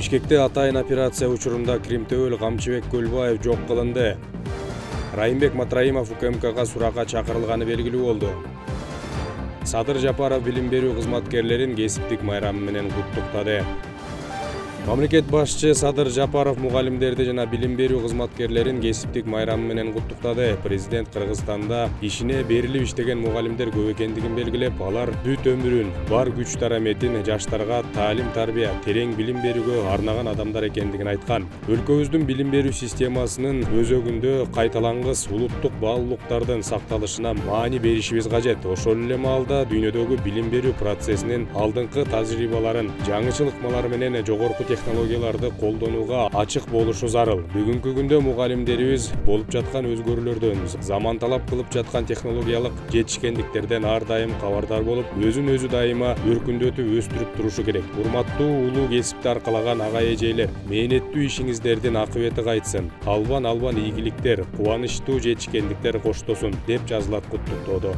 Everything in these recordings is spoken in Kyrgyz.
Бишкекте атайын операция учурунда Кримтөөл Камчыбек Көлбаев жок кылынды. Райымбек Матраимов УКМКга суракка чакырылганы белгилүү болду. Садыр Жапаров билим берүү кызматкерлерин кесиптик майрамы менен куттуктады. Мамлекет башчы Садыр Жапаров мугалимдерди жана билим берүү кызматкерлерин кесиптик майрамы менен куттуктады. Президент Кыргызстанда ишине берилип иштеген мугалимдер көп экендигин белгилеп, алар бүт өмүрүн, бар күч тараметин жаштарга таалим тарбия, терең билим берүүгө арнаган адамдар экендигин айткан. Өлкөбүздүн билим берүү системасынын өзөгүндө кайталангыс улуттук баалуулуктардын сакталышына маани беришибиз кажет. Ошол эле маалда дүйнөдөгү билим берүү процессинин алдыңкы тажрыйбаларын, жаңычылыкмалар менен жогорку технологияларды колдонууга ачык болушу зарыл. Бүгүнкү күндө мугалимдерибиз болуп жаткан өзгөрүүлөрдөн, заман талап кылып жаткан технологиялык жетишкендиктерден ар дайым кабардар болуп, өзүн өзү дайыма өркүндөтүп өстүрүп турушу керек. Урматтуу улуу кесипти аркалаган ага эжейлер, мээнеттүү ишиңиздердин акыбети кайтсын, албан ийгиликтер, кубанычтуу жетишкендиктер коштосун, деп жазылат куттуктоодо.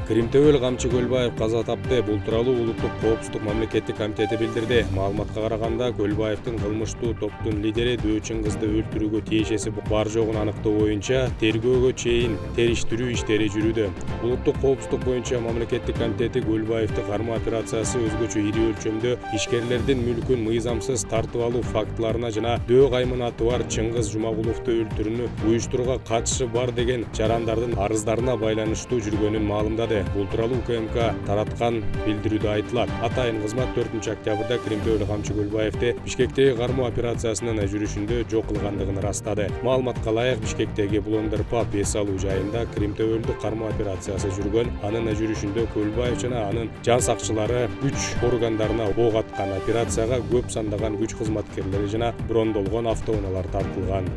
Кримтөөл Камчы Көлбаев каза тапты. Бул тууралуу Улуттук коопсуздук мамлекеттик комитети билдирди. Маалыматка караганда, Көлбаевдин кылмыштуу топтун лидери дөөчүн кызды өлтүрүүгө тиешеси бар жогун аныктоо боюнча тергөөгө чейин териштирүү иштери жүрүүдө. Улуттук коопсуздук боюнча мамлекеттик комитети Көлбаевди кармоо операциясы өзгөчө ири өлчөмдө ишкерлердин мүлкүн мыйзамсыз тартып алуу фактыларына жана Дөө каймын аты бар Чыңгыз Жумагуловду өлтүрүүнү уюштурууга катышы бар деген жарандардын арыздарына байланыштуу жүргөнүн маалымдады. Бул тууралуу УКМК тараткан билдирүүдө айтылат. Атайын кызмат 4-октябрда Кримтөөл Камчы Көлбаевди Бишкектеги кармоо операциясынын жүрүшүндө жок кылгандыгын ырастады. Маалыматка ылайык, Бишкектеги Блондер Паб эс алуу жайында Кримтөөлдү кармоо операциясы жүргөн. Анын жүрүшүндө Көлбаев жана анын жан сакчылары күч органдарына ок аткан. Операцияга көп сандаган күч кызматкерлери жана брондолгон автоунаалар тартылган.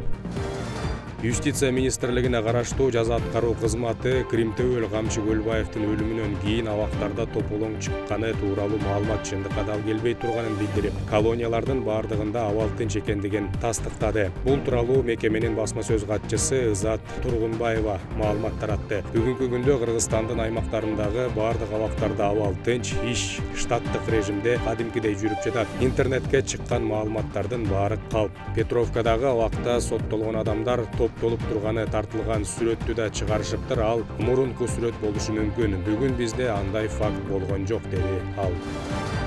Юстиция министрлигине караштуу жаза аткаруу кызматы Кримтөөл Камчы Көлбаевдин өлүмүнөн кийин абактарда тополоң чыкканы тууралуу маалымат чындыкка дал келбей турганын билдирип, колониялардын бардыгында абал тынч экендигин тастыктады. Бул тууралуу мекеменин басма сөз катчысы Ызат Тургунбаева маалымат таратты. Бүгүнкү күндө Кыргызстандын аймактарындагы бардык абактарда абал тынч, иш штаттык режимде кадимкидей жүрүп жатат. Интернетке чыккан маалыматтардын баары калп. Петровкадагы абакта соттолгон адамдар толуп турганы тартылган сүрөттү да чыгарышыптыр. Ал мурунку сүрөт болушу мүмкүн. Бүгүн бизде андай факт болгон жок, деди ал.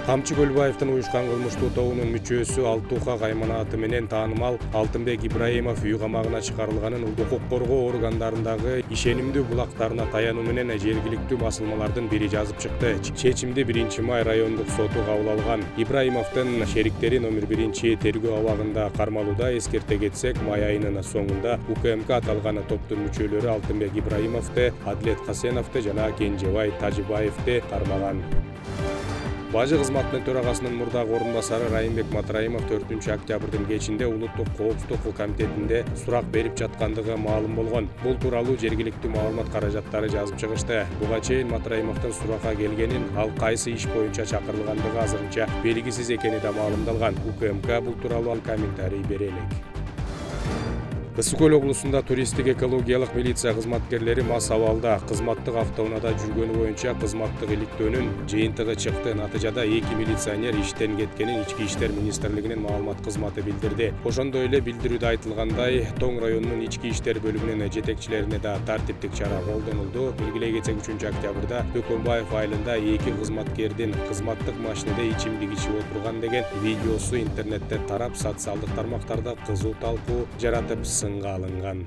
Камчы Көлбаевдин уюшкан кылмыштуу тобунун мүчөсү Алтуха кайманаты менен таанымал Алтынбек Ибраимов үй камагына чыгарылганын укук коргоо органдарындагы ишенимдүү булактарына таянуу менен жергиликтүү басылмалардын бири жазып чыкты. Чечимди 1-май райондук соту кабыл алган. Ибраимовдун шериктери номер 1-тергөө абагында кармалууда. Эскерте кетсек, май айынын соңунда УКМК аталган топтун мүчөлөрү Алтынбек Ибраимовду, Адлет Касеновду жана Кенжебай Тажибаевди кармаган. Бажы кызматынын төрагасынын мурдагы орун басары Райымбек Матраимов 4-октябрдын кечинде Улуттук коопсуздук комитетинде сурак берип жаткандыгы маалым болгон. Бул тууралуу жергиликтүү маалымат каражаттары жазып чыгышты. Буга чейин Матраимовдун суракка келгенин, ал кайсы иш боюнча чакырылгандыгы азырынча белгисиз экени да маалымдалган. УКМК бул тууралуу комментарий бере элек. Ысык Көл облусунда туристтик экологиялык милиция кызматкерлери мас абалда кызматтык автоунаада жүргөнү боюнча кызматтык иликтөөнүн жыйынтыгы чыкты. Натыйжада 2 милиционер иштен кеткенин Ички иштер министрлигинин маалымат кызматы билдирди. Ошондой эле билдирүүдө айтылгандай, Тоң районунун ички иштер бөлүмүнүн жетекчилерине да тартиптик чара колдонулду. Белгилей кетсек, 3-октябрда Бөкөнбаев айылында 2 кызматкердин кызматтык машинеде ичимдик ичип отурган деген видеосу интернетте тарап, социалдык тармактарда кызуу талкуу жаратып, сынга алынган.